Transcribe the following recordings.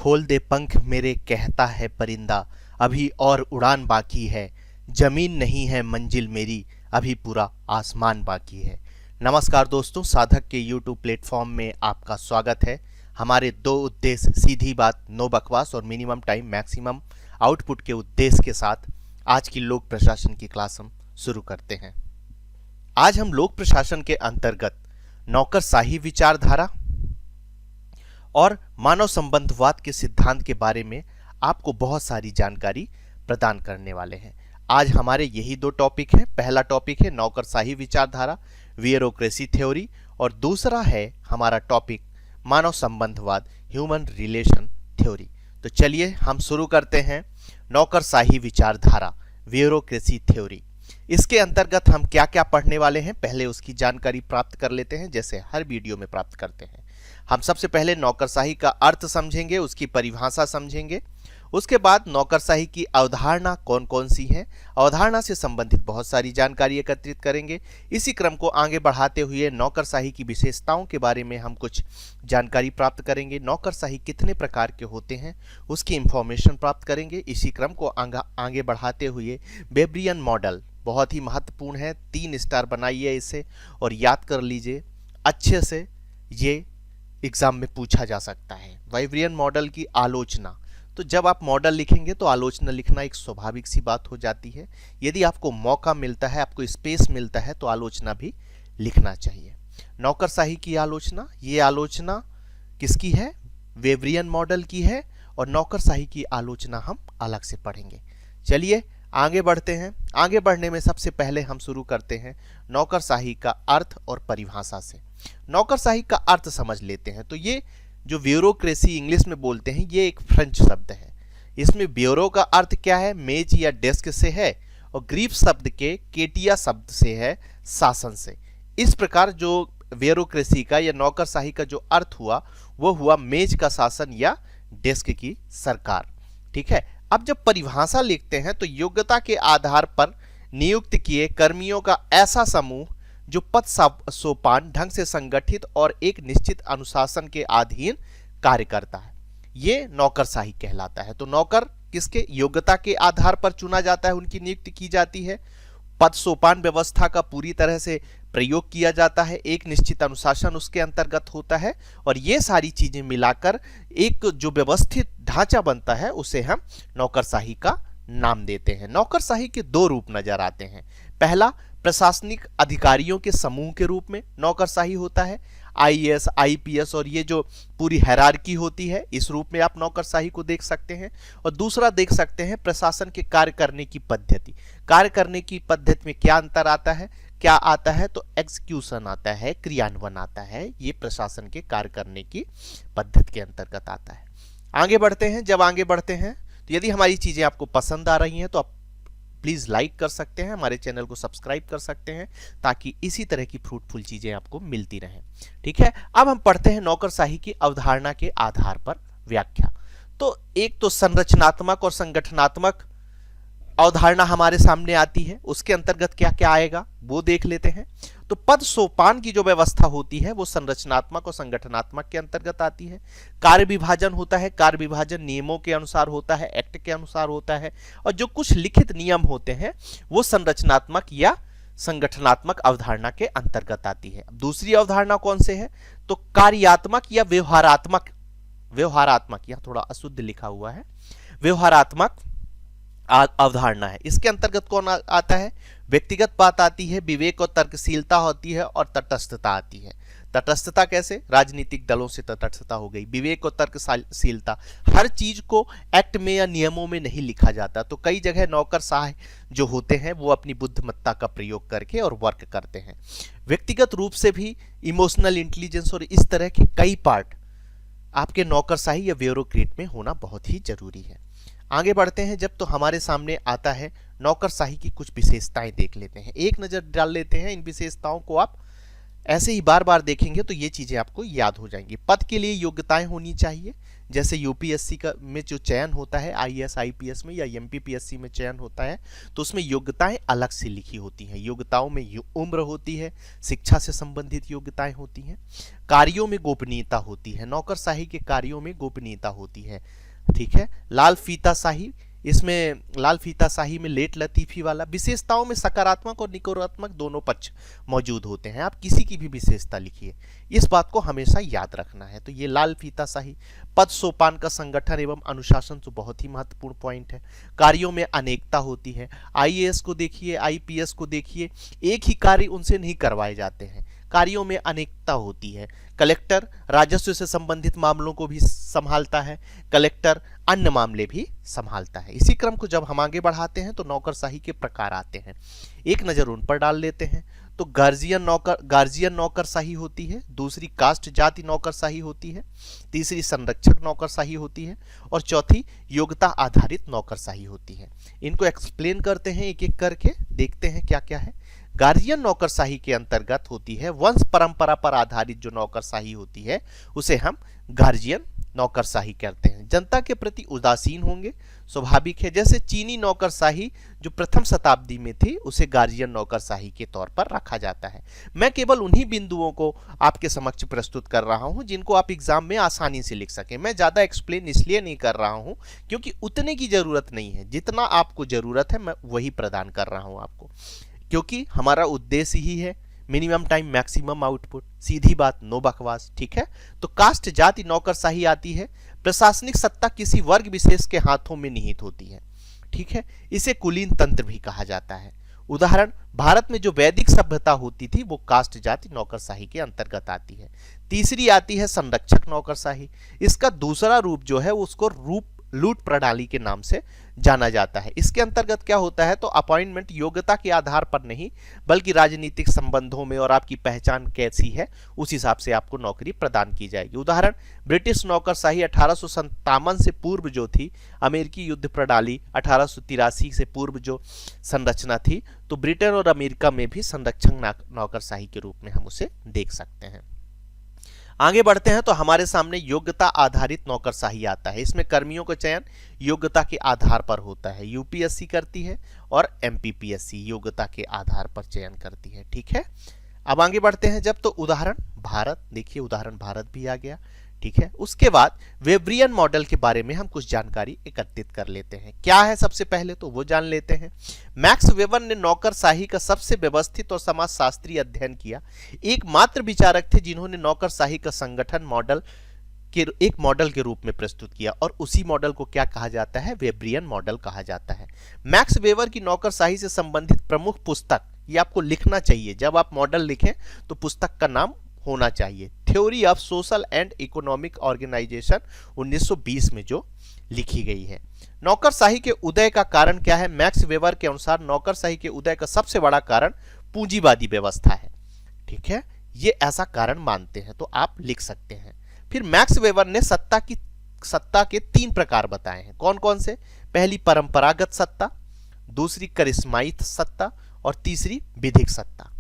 खोल दे पंख मेरे कहता है परिंदा, अभी और उड़ान बाकी है। जमीन नहीं है मंजिल मेरी, अभी पूरा आसमान बाकी है। नमस्कार दोस्तों, साधक के YouTube प्लेटफॉर्म में आपका स्वागत है। हमारे दो उद्देश्य, सीधी बात, नो बकवास और मिनिमम टाइम मैक्सिमम आउटपुट के उद्देश्य के साथ आज की लोक प्रशासन की क्लास हम शुरू करते हैं। आज हम लोक प्रशासन के अंतर्गत नौकरशाही विचारधारा और मानव संबंधवाद के सिद्धांत के बारे में आपको बहुत सारी जानकारी प्रदान करने वाले हैं। आज हमारे यही दो टॉपिक हैं। पहला टॉपिक है नौकरशाही विचारधारा, ब्यूरोक्रेसी थ्योरी, और दूसरा है हमारा टॉपिक मानव संबंधवाद, ह्यूमन रिलेशन थ्योरी। तो चलिए हम शुरू करते हैं। नौकरशाही विचारधारा, ब्यूरोक्रेसी थ्योरी, इसके अंतर्गत हम क्या क्या पढ़ने वाले हैं, पहले उसकी जानकारी प्राप्त कर लेते हैं, जैसे हर वीडियो में प्राप्त करते हैं। हम सबसे पहले नौकरशाही का अर्थ समझेंगे, उसकी परिभाषा समझेंगे। उसके बाद नौकरशाही की अवधारणा कौन कौन सी है, अवधारणा से संबंधित बहुत सारी जानकारी एकत्रित करेंगे। इसी क्रम को आगे बढ़ाते हुए नौकरशाही की विशेषताओं के बारे में हम कुछ जानकारी प्राप्त करेंगे। नौकरशाही कितने प्रकार के होते हैं उसकी इंफॉर्मेशन प्राप्त करेंगे। इसी क्रम को आगे बढ़ाते हुए वेब्रियन मॉडल बहुत ही महत्वपूर्ण है, 3 स्टार बनाइए इसे और याद कर लीजिए अच्छे से, ये एग्जाम में पूछा जा सकता है। वेब्रियन मॉडल की आलोचना, तो जब आप मॉडल लिखेंगे तो आलोचना लिखना एक स्वाभाविक सी बात हो जाती है। यदि आपको मौका मिलता है, आपको स्पेस मिलता है, तो आलोचना भी लिखना चाहिए। नौकरशाही की आलोचना, ये आलोचना किसकी है? वेब्रियन मॉडल की है, और नौकरशाही की आलोचना हम अलग से पढ़ेंगे। चलिए आगे बढ़ते हैं। आगे बढ़ने में सबसे पहले हम शुरू करते हैं नौकरशाही का अर्थ और परिभाषा से। नौकरशाही का अर्थ समझ लेते हैं। तो ये जो ब्यूरोक्रेसी इंग्लिश में बोलते हैं, ये एक फ्रेंच शब्द है। इसमें ब्यूरो का अर्थ क्या है? मेज या डेस्क से है, और ग्रीफ शब्द के केटिया शब्द से है, शासन से। इस प्रकार जो ब्यूरोक्रेसी का या नौकरशाही का जो अर्थ हुआ वो हुआ मेज का शासन या डेस्क की सरकार। ठीक है। अब जब परिभाषा लिखते हैं तो योग्यता के आधार पर नियुक्त किए कर्मियों का ऐसा समूह जो पद सोपान ढंग से संगठित और एक निश्चित अनुशासन के अधीन कार्य करता है, ये नौकरशाही कहलाता है। तो नौकर किसके? योग्यता के आधार पर चुना जाता है, उनकी नियुक्ति की जाती है। पद सोपान व्यवस्था का पूरी तरह से प्रयोग किया जाता है, एक निश्चित अनुशासन उसके अंतर्गत होता है, और ये सारी चीजें मिलाकर एक जो व्यवस्थित ढांचा बनता है उसे हम नौकरशाही का नाम देते हैं। नौकरशाही के 2 रूप नजर आते हैं। पहला, प्रशासनिक अधिकारियों के समूह के रूप में नौकरशाही होता है, आईएएस, आईपीएस, और ये जो पूरी हायरार्की होती है, इस रूप में आप नौकरशाही को देख सकते हैं। और दूसरा देख सकते हैं प्रशासन के कार्य करने की पद्धति। कार्य करने की पद्धति में क्या अंतर आता है, क्या आता है? तो एग्जीक्यूशन आता है, क्रियान्वयन आता है, ये प्रशासन के कार्य करने की पद्धति के अंतर्गत आता है। आगे बढ़ते हैं। जब आगे बढ़ते हैं तो यदि हमारी चीजें आपको पसंद आ रही हैं तो आप प्लीज लाइक कर सकते हैं, हमारे चैनल को सब्सक्राइब कर सकते हैं, ताकि इसी तरह की फ्रूटफुल चीजें आपको मिलती रहें। ठीक है। अब हम पढ़ते हैं नौकरशाही की अवधारणा के आधार पर व्याख्या। तो एक तो संरचनात्मक और संगठनात्मक अवधारणा हमारे सामने आती है, उसके अंतर्गत क्या क्या आएगा वो देख लेते हैं। तो पद सोपान की जो व्यवस्था होती है वो संरचनात्मक और संगठनात्मक के अंतर्गत आती है। कार्य विभाजन होता है, कार्य विभाजन नियमों के अनुसार होता है, एक्ट के अनुसार होता है, और जो कुछ लिखित नियम होते हैं वो संरचनात्मक या संगठनात्मक अवधारणा के अंतर्गत आती है। दूसरी अवधारणा कौन से है? तो कार्यात्मक या व्यवहारात्मक, व्यवहारात्मक यह थोड़ा अशुद्ध लिखा हुआ है, व्यवहारात्मक अवधारणा है। इसके अंतर्गत कौन आता है? व्यक्तिगत बात आती है, विवेक और तर्कशीलता होती है, और तटस्थता आती है। तटस्थता कैसे? राजनीतिक दलों से तटस्थता हो गई। विवेक और तर्कशीलता, हर चीज को एक्ट में या नियमों में नहीं लिखा जाता। तो कई जगह नौकरशाह जो होते हैं वो अपनी बुद्धिमत्ता का प्रयोग करके और वर्क करते हैं। व्यक्तिगत रूप से भी इमोशनल इंटेलिजेंस और इस तरह के कई पार्ट आपके नौकरशाही या ब्यूरोक्रेट में होना बहुत ही जरूरी है। आगे बढ़ते हैं। जब तो हमारे सामने आता है नौकरशाही की कुछ विशेषताएं देख लेते हैं, एक नजर डाल लेते हैं। इन विशेषताओं को आप ऐसे ही बार बार देखेंगे तो ये चीज़ें आपको याद हो जाएंगी। पद के लिए योग्यताएं होनी चाहिए, जैसे यूपीएससी का में जो चयन होता है, आईएएस आईपीएस में या एमपीपीएससी में चयन होता है, तो उसमें योग्यताएं अलग से लिखी होती हैं। योग्यताओं में उम्र होती है, शिक्षा से संबंधित योग्यताएं होती हैं, कार्यों में गोपनीयता होती है, नौकरशाही के कार्यों में गोपनीयता होती है। ठीक है, लाल फीताशाही, इसमें लाल फीताशाही में लेट लतीफी वाला, विशेषताओं में सकारात्मक और नकारात्मक दोनों पक्ष मौजूद होते हैं। आप किसी की भी विशेषता लिखिए, इस बात को हमेशा याद रखना है। तो ये लाल फीताशाही। पद सोपान का संगठन एवं अनुशासन तो बहुत ही महत्वपूर्ण पॉइंट है। कार्यों में अनेकता होती है। आईएएस को देखिए, आईपीएस को देखिए, एक ही कार्य उनसे नहीं करवाए जाते हैं, कार्यों में अनेकता होती है। कलेक्टर राजस्व से संबंधित मामलों को भी संभालता है, कलेक्टर अन्य मामले भी संभालता है। इसी क्रम को जब हम आगे बढ़ाते हैं तो नौकरशाही के प्रकार आते हैं, एक नज़र उन पर डाल लेते हैं। तो गार्जियन नौकरशाही होती है, दूसरी कास्ट जाति नौकरशाही होती है, तीसरी संरक्षक नौकरशाही होती है, और चौथी योग्यता आधारित नौकरशाही होती है। इनको एक्सप्लेन करते हैं एक एक करके, देखते हैं क्या क्या है। गार्जियन नौकरशाही के अंतर्गत होती है वंश परंपरा पर आधारित जो नौकरशाही होती है उसे हम गार्जियन नौकरशाही कहते हैं। जनता के प्रति उदासीन होंगे, स्वाभाविक है। जैसे चीनी नौकरशाही जो प्रथम शताब्दी में थी उसे गार्जियन नौकरशाही के तौर पर रखा जाता है। मैं केवल उन्हीं बिंदुओं को आपके समक्ष प्रस्तुत कर रहा हूं जिनको आप एग्जाम में आसानी से लिख सकें। मैं ज़्यादा एक्सप्लेन इसलिए नहीं कर रहा हूं क्योंकि उतने की ज़रूरत नहीं है, जितना आपको ज़रूरत है मैं वही प्रदान कर रहा हूँ आपको, क्योंकि हमारा उद्देश्य ही है मिनिमम टाइम मैक्सिमम आउटपुट। सीधी बात, नो बकवास। ठीक है, तो कास्ट जाति नौकरशाही आती है। प्रशासनिक सत्ता किसी वर्ग विशेष के हाथों में निहित होती है। ठीक है, इसे कुलीन तंत्र भी कहा जाता है। उदाहरण, भारत में जो वैदिक सभ्यता होती थी वो कास्ट जाति नौकरशाही के अंतर्गत आती है। तीसरी आती है संरक्षक नौकरशाही। इसका दूसरा रूप जो है उसको लूट प्रणाली के नाम से जाना जाता है। इसके अंतर्गत क्या होता है, तो अपॉइंटमेंट योग्यता के आधार पर नहीं बल्कि राजनीतिक संबंधों में और आपकी पहचान कैसी है उस हिसाब से आपको नौकरी प्रदान की जाएगी। उदाहरण, ब्रिटिश नौकरशाही 1857 से पूर्व जो थी, अमेरिकी युद्ध प्रणाली 1883 से पूर्व जो संरचना थी, तो ब्रिटेन और अमेरिका में भी संरक्षक नौकरशाही के रूप में हम उसे देख सकते हैं। आगे बढ़ते हैं तो हमारे सामने योग्यता आधारित नौकरशाही आता है। इसमें कर्मियों का चयन योग्यता के आधार पर होता है। यूपीएससी करती है और एमपीपीएससी योग्यता के आधार पर चयन करती है। ठीक है, अब आगे बढ़ते हैं जब, तो उदाहरण भारत, देखिए उदाहरण भारत भी आ गया। ठीक है, उसके बाद वेब्रियन मॉडल के बारे में हम कुछ जानकारी एकत्रित कर लेते हैं। क्या है सबसे पहले तो वो जान लेते हैं। मैक्स वेबर ने नौकरशाही का सबसे व्यवस्थित और समाजशास्त्रीय अध्ययन किया। एकमात्र विचारक थे जिन्होंने नौकरशाही का संगठन मॉडल के एक मॉडल के रूप में प्रस्तुत किया, और उसी मॉडल को क्या कहा जाता है, वेब्रियन मॉडल कहा जाता है। मैक्स वेबर की नौकरशाही से संबंधित प्रमुख पुस्तक, ये आपको लिखना चाहिए जब आप मॉडल लिखें तो पुस्तक का नाम होना चाहिए, theory of social and economic organisation 1920 में जो लिखी गई है। नौकरशाही के उदय का कारण क्या है, मैक्स वेबर के अनुसार नौकरशाही के उदय का सबसे बड़ा कारण पूंजीवादी व्यवस्था है। ठीक है, ये ऐसा कारण मानते हैं, तो आप लिख सकते हैं। फिर मैक्स वेबर ने सत्ता के 3 प्रकार बताए हैं। कौन कौन से, पहली परंपरागत सत्ता, दूसरी करिश्माई सत्ता और तीसरी विधिक सत्ता।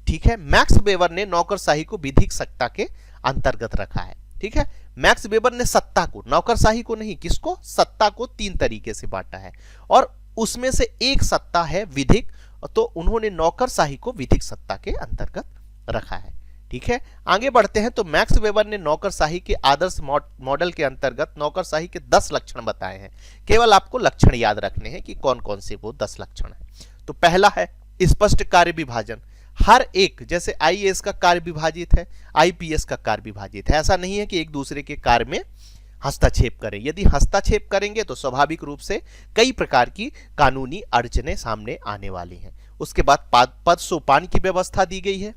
ठीक है, मैक्स वेबर ने नौकरशाही को विधिक सत्ता के अंतर्गत रखा है। ठीक है, मैक्स वेबर ने सत्ता को, नौकरशाही को नहीं, किसको, सत्ता को 3 तरीके से बांटा है और उसमें से एक सत्ता है विधिक, तो उन्होंने नौकरशाही को विधिक सत्ता के अंतर्गत रखा है। ठीक है, आगे बढ़ते हैं तो मैक्स वेबर ने नौकरशाही के आदर्श मॉडल के अंतर्गत नौकरशाही के 10 लक्षण बताए हैं। केवल आपको लक्षण याद रखने हैं कि कौन कौन से वो 10 लक्षण हैं। तो पहला है स्पष्ट कार्य विभाजन। हर एक, जैसे आईएएस का कार्य विभाजित है, आईपीएस का कार्य विभाजित है। ऐसा नहीं है कि एक दूसरे के कार्य में हस्तक्षेप करें। यदि हस्तक्षेप करेंगे तो स्वाभाविक रूप से कई प्रकार की कानूनी अड़चनें सामने आने वाली हैं। उसके बाद पद सोपान की व्यवस्था दी गई है।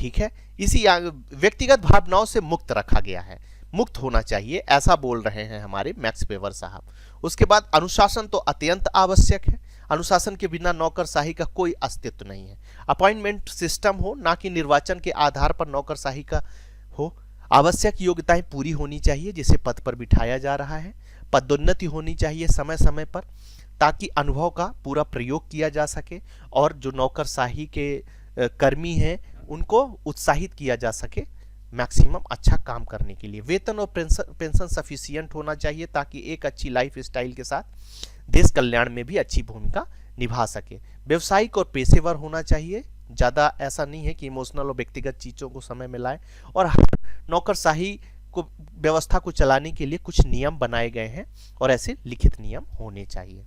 ठीक है, इसी व्यक्तिगत भावनाओं से मुक्त रखा गया है, मुक्त होना चाहिए, ऐसा बोल रहे हैं हमारे मैक्स वेबर साहब। उसके बाद अनुशासन तो अत्यंत आवश्यक है। अनुशासन के बिना नौकरशाही का कोई अस्तित्व नहीं है। अपॉइंटमेंट सिस्टम हो, ना कि निर्वाचन के आधार पर नौकरशाही का हो। आवश्यक योग्यताएं पूरी होनी चाहिए जिसे पद पर बिठाया जा रहा है। पदोन्नति होनी चाहिए समय समय पर ताकि अनुभव का पूरा प्रयोग किया जा सके और जो नौकरशाही के कर्मी हैं उनको उत्साहित किया जा सके मैक्सिमम अच्छा काम करने के लिए। वेतन और पेंशन सफिशियंट होना चाहिए ताकि एक अच्छी लाइफ स्टाइल के साथ देश कल्याण में भी अच्छी भूमिका निभा सके। व्यवसायिक और पेशेवर होना चाहिए, ज़्यादा ऐसा नहीं है कि इमोशनल और व्यक्तिगत चीज़ों को समय में लाए। और हर नौकरशाही को व्यवस्था को चलाने के लिए कुछ नियम बनाए गए हैं और ऐसे लिखित नियम होने चाहिए।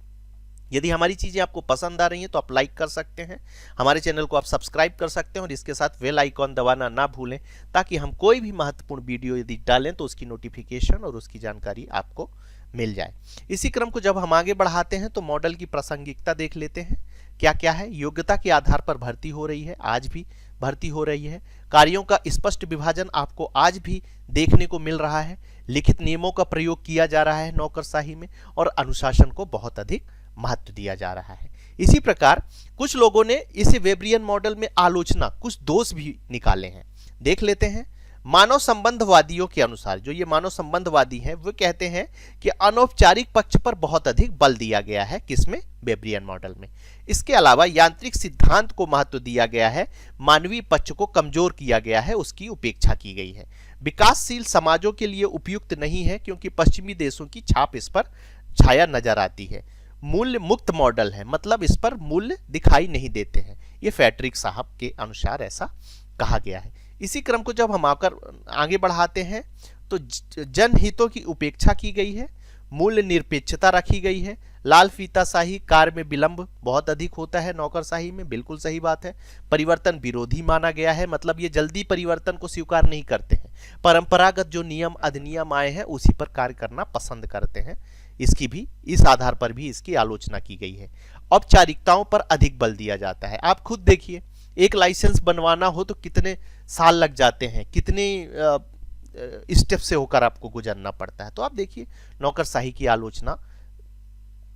यदि हमारी चीज़ें आपको पसंद आ रही हैं तो आप लाइक कर सकते हैं, हमारे चैनल को आप सब्सक्राइब कर सकते हैं और इसके साथ बेल आइकॉन दबाना ना भूलें ताकि हम कोई भी महत्वपूर्ण वीडियो यदि डालें तो उसकी नोटिफिकेशन और उसकी जानकारी आपको मिल जाए। इसी क्रम को जब हम आगे बढ़ाते हैं तो मॉडल की प्रासंगिकता देख लेते हैं। क्या क्या है? योग्यता के आधार पर भर्ती हो रही है, आज भी भर्ती हो रही है। कार्यों का स्पष्ट विभाजन आपको आज भी देखने को मिल रहा है। लिखित नियमों का प्रयोग किया जा रहा है नौकरशाही में और अनुशासन को बहुत अधिक महत्व दिया जा रहा है। इसी प्रकार कुछ लोगों ने इस वेब्रियन मॉडल में आलोचना, कुछ दोष भी निकाले हैं, देख लेते हैं। मानव संबंधवादियों के अनुसार, जो ये मानव संबंधवादी हैं, वो कहते हैं कि अनौपचारिक पक्ष पर बहुत अधिक बल दिया गया है, किसमें? वेब्रियन मॉडल में। इसके अलावा यांत्रिक सिद्धांत को महत्व दिया गया है, मानवीय पक्ष को कमजोर किया गया है, उसकी उपेक्षा की गई है। विकासशील समाजों के लिए उपयुक्त नहीं है क्योंकि पश्चिमी देशों की छाप इस पर छाया नजर आती है। मूल्य मुक्त मॉडल है, मतलब इस पर मूल्य दिखाई नहीं देते हैं। ये फैट्रिक साहब के अनुसार ऐसा कहा गया है। इसी क्रम को जब हम आगे बढ़ाते हैं तो जनहितों की उपेक्षा की गई है, मूल्य निरपेक्षता रखी गई है। लाल फीताशाही, कार्य में विलंब बहुत अधिक होता है नौकरशाही में, बिल्कुल सही बात है। परिवर्तन विरोधी माना गया है, मतलब ये जल्दी परिवर्तन को स्वीकार नहीं करते हैं। परंपरागत जो नियम अधिनियम आए हैं उसी पर कार्य करना पसंद करते हैं। इसकी भी, इस आधार पर भी इसकी आलोचना की गई है। औपचारिकताओं पर अधिक बल दिया जाता है। आप खुद देखिए, एक लाइसेंस बनवाना हो तो कितने साल लग जाते हैं, कितने स्टेप से होकर आपको गुजरना पड़ता है। तो आप देखिए, नौकरशाही की आलोचना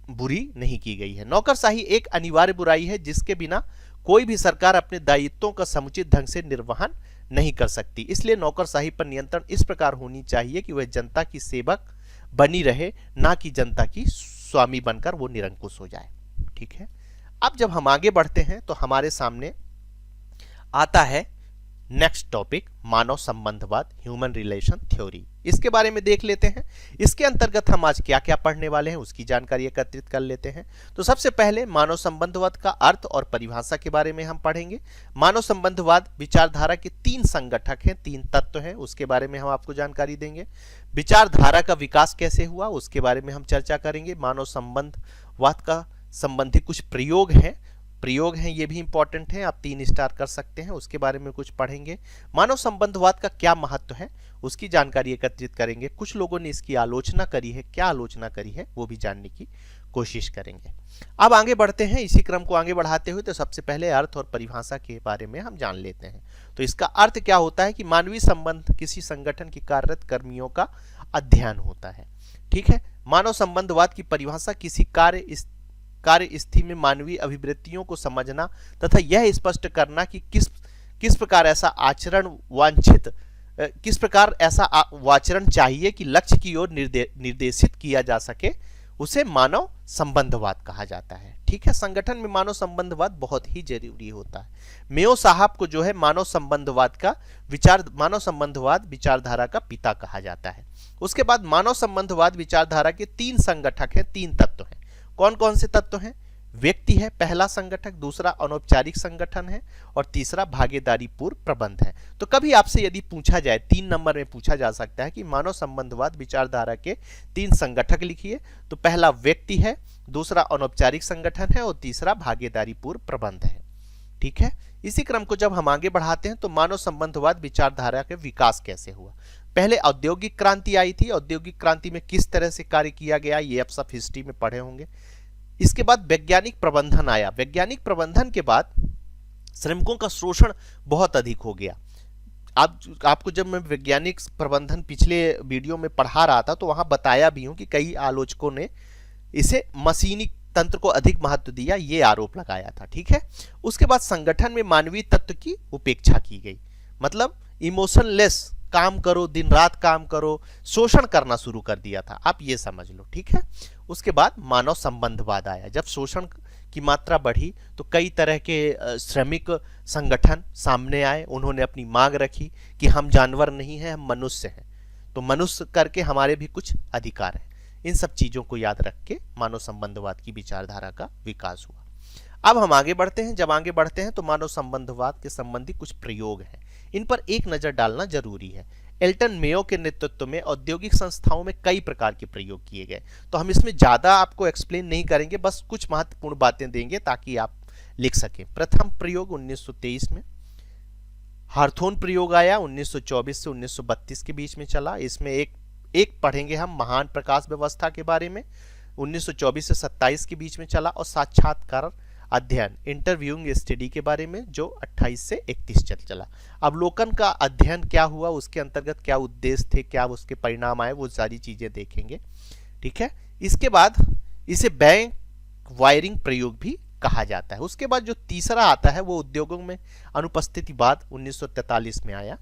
बुरी नहीं की गई है। नौकरशाही एक अनिवार्य बुराई है जिसके बिना कोई भी सरकार अपने दायित्वों का समुचित ढंग से निर्वहन नहीं कर सकती। इसलिए नौकरशाही पर नियंत्रण इस प्रकार होनी चाहिए कि वह जनता की सेवक बनी रहे, ना कि जनता की स्वामी बनकर वो निरंकुश हो जाए। ठीक है, अब जब हम आगे बढ़ते हैं तो हमारे सामने आता है नेक्स्ट टॉपिक, मानव संबंधवाद, ह्यूमन रिलेशन थ्योरी। इसके बारे में देख लेते हैं। इसके अंतर्गत हम आज क्या क्या पढ़ने वाले हैं उसकी जानकारी एकत्रित कर लेते हैं। तो सबसे पहले मानव संबंधवाद का अर्थ और परिभाषा के बारे में हम पढ़ेंगे। मानव संबंधवाद विचारधारा के 3 संगठक हैं, 3 तत्व हैं, उसके बारे में हम आपको जानकारी देंगे। विचारधारा का विकास कैसे हुआ उसके बारे में हम चर्चा करेंगे। मानव संबंधवाद का संबंधी कुछ प्रयोग हैं, ये भी इंपॉर्टेंट है, आप 3 स्टार कर सकते हैं, उसके बारे में कुछ पढ़ेंगे। मानव संबंधवाद का क्या महत्व है उसकी जानकारी एकत्रित करेंगे। कुछ लोगों ने इसकी आलोचना करी है, क्या आलोचना करी है वो भी जानने की कोशिश करेंगे। अब आगे बढ़ते हैं। इसी क्रम को आगे बढ़ाते हुए तो सबसे पहले अर्थ और परिभाषा के बारे में हम जान लेते हैं। तो इसका अर्थ क्या होता है कि मानवीय संबंध किसी संगठन की कार्यरत कर्मियों का अध्ययन होता है। ठीक है, मानव संबंधवाद की परिभाषा किसी कार्य स्थिति में मानवीय अभिवृत्तियों को समझना तथा यह स्पष्ट करना कि किस प्रकार ऐसा आचरण चाहिए कि लक्ष्य की ओर निर्देशित किया जा सके, उसे मानव संबंधवाद कहा जाता है। ठीक है, संगठन में मानव संबंधवाद बहुत ही जरूरी होता है। मेयो साहब को जो है मानव संबंधवाद विचारधारा का पिता कहा जाता है। उसके बाद मानव संबंधवाद विचारधारा के 3 संगठक हैं, 3 तत्व हैं। कौन कौन से तत्व हैं? व्यक्ति है पहला संगठक, दूसरा अनौपचारिक संगठन है और तीसरा भागीदारी पूर्ण प्रबंध है। तो कभी आपसे यदि पूछा जाए, 3 नंबर में पूछा जा सकता है कि मानव संबंधवाद विचारधारा के 3 संगठक लिखिए, तो पहला व्यक्ति है, दूसरा अनौपचारिक संगठन है और तीसरा भागीदारी पूर्ण प्रबंध है। ठीक है, इसी क्रम को जब हम आगे बढ़ाते हैं तो मानव संबंधवाद विचारधारा के विकास कैसे हुआ। पहले औद्योगिक क्रांति आई थी, औद्योगिक क्रांति में किस तरह से कार्य किया गया ये आप सब हिस्ट्री में पढ़े होंगे। इसके बाद वैज्ञानिक प्रबंधन आया। वैज्ञानिक प्रबंधन के बाद श्रमिकों का शोषण बहुत अधिक हो गया। आपको जब मैं वैज्ञानिक प्रबंधन पिछले वीडियो में पढ़ा रहा था तो वहां बताया भी हूं कि कई आलोचकों ने इसे मशीनी तंत्र को अधिक महत्व दिया, ये आरोप लगाया था। ठीक है, उसके बाद संगठन में मानवीय तत्व की उपेक्षा की गई, मतलब इमोशनलेस काम करो, दिन रात काम करो, शोषण करना शुरू कर दिया था, आप ये समझ लो। ठीक है, उसके बाद मानव संबंधवाद आया। जब शोषण की मात्रा बढ़ी तो कई तरह के श्रमिक संगठन सामने आए, उन्होंने अपनी मांग रखी कि हम जानवर नहीं हैं, हम मनुष्य हैं, तो मनुष्य करके हमारे भी कुछ अधिकार हैं। इन सब चीज़ों को याद रख के मानव संबंधवाद की विचारधारा का विकास हुआ। अब हम आगे बढ़ते हैं। जब आगे बढ़ते हैं तो मानव संबंधवाद के संबंधी कुछ प्रयोग हैं, इन पर एक नज़र डालना जरूरी है। एल्टन मेयो के नेतृत्व में औद्योगिक संस्थाओं में कई प्रकार के प्रयोग किए गए, तो हम इसमें ज़्यादा आपको एक्सप्लेन नहीं करेंगे, बस कुछ महत्वपूर्ण बातें देंगे ताकि आप लिख सकें। प्रथम प्रयोग 1923 में हार्थोन प्रयोग आया, 1924 से 1932 के बीच में चला। इसमें एक पढ़ेंगे हम महान प्रकाश व्यवस्था के बारे में, 1924 से 27 के बीच में चला। और साक्षात्कार अध्ययन इंटरव्यूइंग स्टडी के बारे में जो 28 से 31 चला। अवलोकन का अध्ययन क्या हुआ, उसके अंतर्गत क्या उद्देश्य थे, क्या उसके परिणाम आए, वो सारी चीजें देखेंगे। ठीक है, इसके बाद इसे बैंक वायरिंग प्रयोग भी कहा जाता है। उसके बाद जो तीसरा आता है वो उद्योगों में अनुपस्थितिवाद 1943 में आया।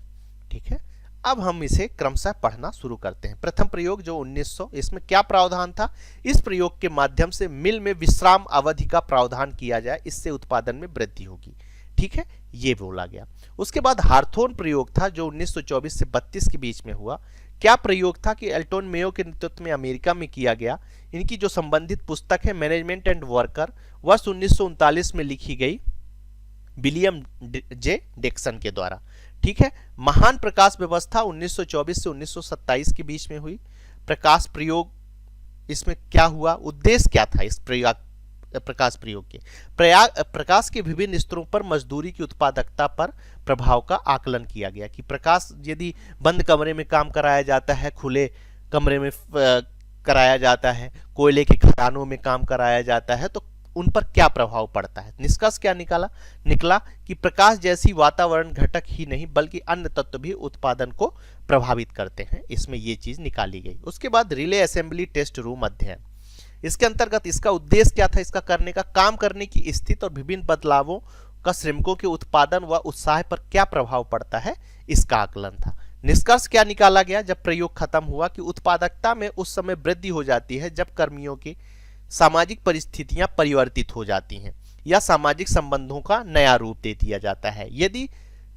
ठीक है, अब हम इसे क्रमशः पढ़ना शुरू करते हैं। प्रथम प्रयोग जो 1900, इसमें क्या प्रावधान था, इस प्रयोग के माध्यम से मिल में विश्राम अवधि का प्रावधान किया जाए, इससे उत्पादन में वृद्धि होगी। ठीक है, ये बोला गया। उसके बाद हार्थोन प्रयोग था जो 1924 से 32 के बीच में हुआ। क्या प्रयोग था कि एल्टन मेयो के नेतृत्व में अमेरिका में किया गया। इनकी जो संबंधित पुस्तक है मैनेजमेंट एंड वर्कर, वर्ष 1939 में लिखी गई विलियम जे डिक्सन के द्वारा। ठीक है, महान प्रकाश व्यवस्था 1924 से 1927 के बीच में हुई। प्रकाश प्रयोग, इसमें क्या हुआ, उद्देश्य क्या था इस प्रकाश प्रयोग के, प्रकाश के विभिन्न स्तरों पर मजदूरी की उत्पादकता पर प्रभाव का आकलन किया गया कि प्रकाश यदि बंद कमरे में काम कराया जाता है, खुले कमरे में कराया जाता है, कोयले की खदानों में काम कराया जाता है, तो उन पर क्या प्रभाव पड़ता है। निष्कर्ष क्या निकला कि प्रकाश जैसी वातावरण घटक ही नहीं बल्कि अन्य तत्व भी उत्पादन को प्रभावित करते हैं। इसमें ये चीज निकाली गई। उसके बाद रिले असेंबली टेस्ट रूम अध्ययन, इसके अंतर्गत इसका उद्देश्य क्या था, इसका करने का काम करने की स्थिति और विभिन्न बदलावों का श्रमिकों के उत्पादन व उत्साह पर क्या प्रभाव पड़ता है, इसका आकलन था। निष्कर्ष क्या निकाला गया जब प्रयोग खत्म हुआ कि उत्पादकता में उस समय वृद्धि हो जाती है जब कर्मियों की सामाजिक परिस्थितियां परिवर्तित हो जाती हैं या सामाजिक संबंधों का नया रूप दे दिया जाता है। यदि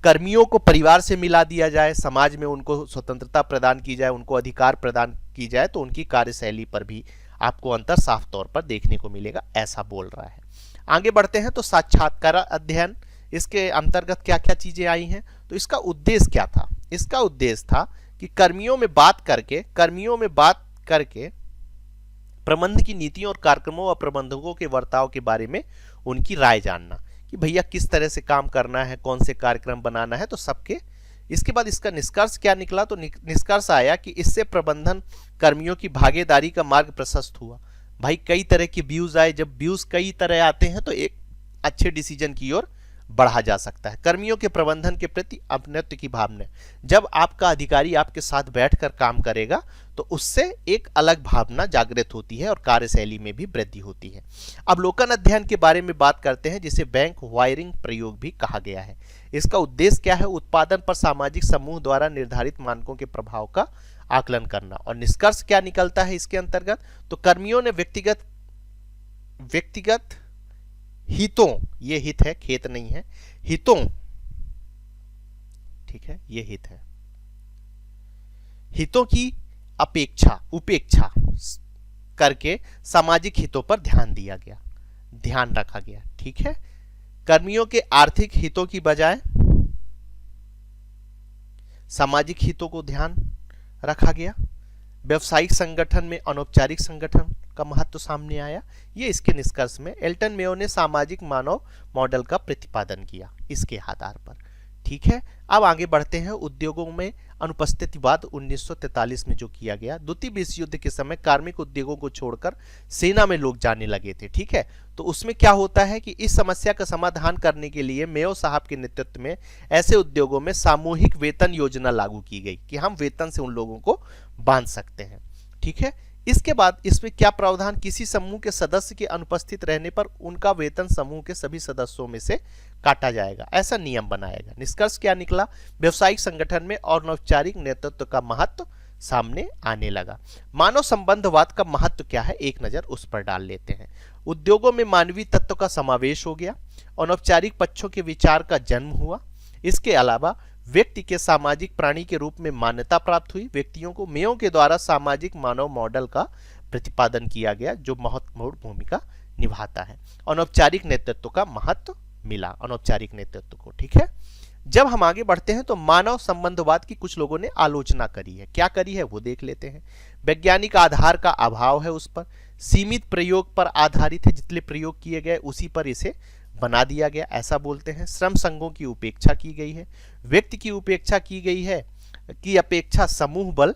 कर्मियों को परिवार से मिला दिया जाए, समाज में उनको स्वतंत्रता प्रदान की जाए, उनको अधिकार प्रदान की जाए, तो उनकी कार्यशैली पर भी आपको अंतर साफ तौर पर देखने को मिलेगा, ऐसा बोल रहा है। आगे बढ़ते हैं तो साक्षात्कार अध्ययन, इसके अंतर्गत क्या क्या चीजें आई हैं, तो इसका उद्देश्य क्या था। इसका उद्देश्य था कि कर्मियों में बात करके प्रबंध की नीतियों और कार्यक्रमों और प्रबंधकों के वर्ताव के बारे में उनकी राय जानना कि भैया किस तरह से काम करना है, कौन से कार्यक्रम बनाना है, तो सबके। इसके बाद इसका निष्कर्ष क्या निकला, तो निष्कर्ष आया कि इससे प्रबंधन कर्मियों की भागीदारी का मार्ग प्रशस्त हुआ। भाई कई तरह के व्यूज आए, जब व्यूज कई तरह आते हैं तो एक अच्छे डिसीजन की ओर बढ़ा जा सकता है। कर्मियों के प्रबंधन के प्रति अपनत्व की भावना, जब आपका अधिकारी आपके साथ बैठकर काम करेगा तो उससे एक अलग भावना जागृत होती है और कार्यशैली में भी वृद्धि होती है। अवलोकन अध्ययन के बारे में बात करते हैं जिसे बैंक वायरिंग प्रयोग भी कहा गया है। इसका उद्देश्य क्या है, उत्पादन पर सामाजिक समूह द्वारा निर्धारित मानकों के प्रभाव का आकलन करना। और निष्कर्ष क्या निकलता है इसके अंतर्गत, तो कर्मियों ने व्यक्तिगत हितों, ये हित है, खेत नहीं है, हितों, ठीक है, ये हित है, हितों की उपेक्षा करके सामाजिक हितों पर ध्यान रखा गया। ठीक है, कर्मियों के आर्थिक हितों की बजाय सामाजिक हितों को ध्यान रखा गया। व्यवसायिक संगठन में अनौपचारिक संगठन का महत्व सामने आया। ये इसके निष्कर्ष में एल्टन मेयो ने सामाजिक मानव मॉडल का प्रतिपादन किया इसके आधार पर। ठीक है, अब आगे बढ़ते हैं। उद्योगों में अनुपस्थितिवाद 1943 में जो किया गया, द्वितीय विश्व युद्ध के समय कार्मिक उद्योगों को छोड़कर सेना में लोग जाने लगे थे। ठीक है, तो उसमें क्या होता है कि इस समस्या का समाधान करने के लिए मेयो साहब के नेतृत्व में ऐसे उद्योगों में सामूहिक वेतन योजना लागू की गई कि हम वेतन से उन लोगों को बांध सकते हैं। ठीक है, इसके बाद इसमें क्या प्रावधान, किसी समूह के सदस्य के अनुपस्थित रहने पर उनका वेतन समूह के सभी सदस्यों में से काटा जाएगा, ऐसा नियम बनाएगा। निष्कर्ष क्या निकला, व्यवसायिक संगठन में अनौपचारिक नेतृत्व का महत्व सामने आने लगा। मानव संबंधवाद का महत्व क्या है, एक नजर उस पर डाल लेते हैं। उद्योगों में मानवीय तत्व का समावेश हो गया, अनौपचारिक पक्षों के विचार का जन्म हुआ। इसके अलावा व्यक्ति के सामाजिक प्राणी के रूप में मान्यता प्राप्त हुई। व्यक्तियों को मेयो के द्वारा सामाजिक मानव मॉडल का प्रतिपादन किया गया जो महत्वपूर्ण भूमिका निभाता है। अनौपचारिक नेतृत्व का महत्व मिला अनौपचारिक नेतृत्व को। ठीक है, जब हम आगे बढ़ते हैं तो मानव संबंधवाद की कुछ लोगों ने आलोचना करी है। क्या करी है वो देख लेते हैं। वैज्ञानिक आधार का अभाव है उस पर, सीमित प्रयोग पर आधारित है, जितने प्रयोग किए गए उसी पर इसे बना दिया गया, ऐसा बोलते हैं। श्रम संघों की उपेक्षा की गई है, व्यक्ति की उपेक्षा की गई है की अपेक्षा समूह बल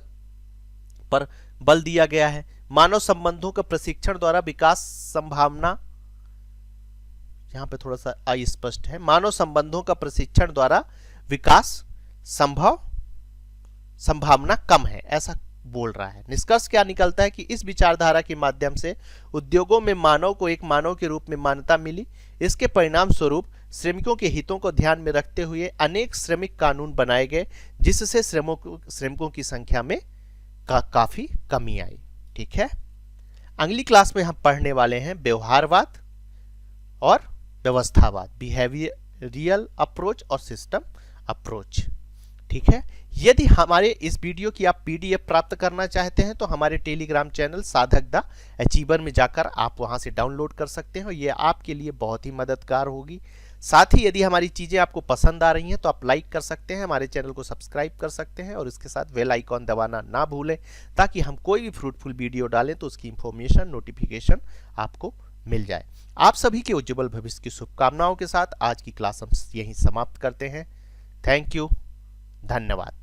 पर बल दिया गया है। मानव संबंधों का प्रशिक्षण द्वारा विकास संभावना, यहां पे थोड़ा सा अस्पष्ट है, मानव संबंधों का प्रशिक्षण द्वारा विकास संभावना कम है, ऐसा बोल रहा है। निष्कर्ष क्या निकलता है कि इस विचारधारा के माध्यम से उद्योगों में मानव को एक मानव के रूप में मान्यता मिली। इसके परिणाम स्वरूप श्रमिकों के हितों को ध्यान में रखते हुए अनेक श्रमिक कानून बनाए गए, जिससे श्रमिकों की संख्या में काफी कमी आई। ठीक है, अगली क्लास में हम पढ़ने वाले हैं व्यवहारवाद और व्यवस्थावाद, बिहेवियरल अप्रोच और सिस्टम अप्रोच। ठीक है, यदि हमारे इस वीडियो की आप पीडीएफ प्राप्त करना चाहते हैं तो हमारे टेलीग्राम चैनल साधक द अचीवर में जाकर आप वहां से डाउनलोड कर सकते हैं। ये आपके लिए बहुत ही मददगार होगी। साथ ही यदि हमारी चीजें आपको पसंद आ रही हैं तो आप लाइक कर सकते हैं, हमारे चैनल को सब्सक्राइब कर सकते हैं और इसके साथ बेल आइकॉन दबाना ना भूलें, ताकि हम कोई भी फ्रूटफुल वीडियो डालें तो उसकी इंफॉर्मेशन नोटिफिकेशन आपको मिल जाए। आप सभी के उज्जवल भविष्य की शुभकामनाओं के साथ आज की क्लास हम यहीं समाप्त करते हैं। थैंक यू, धन्यवाद।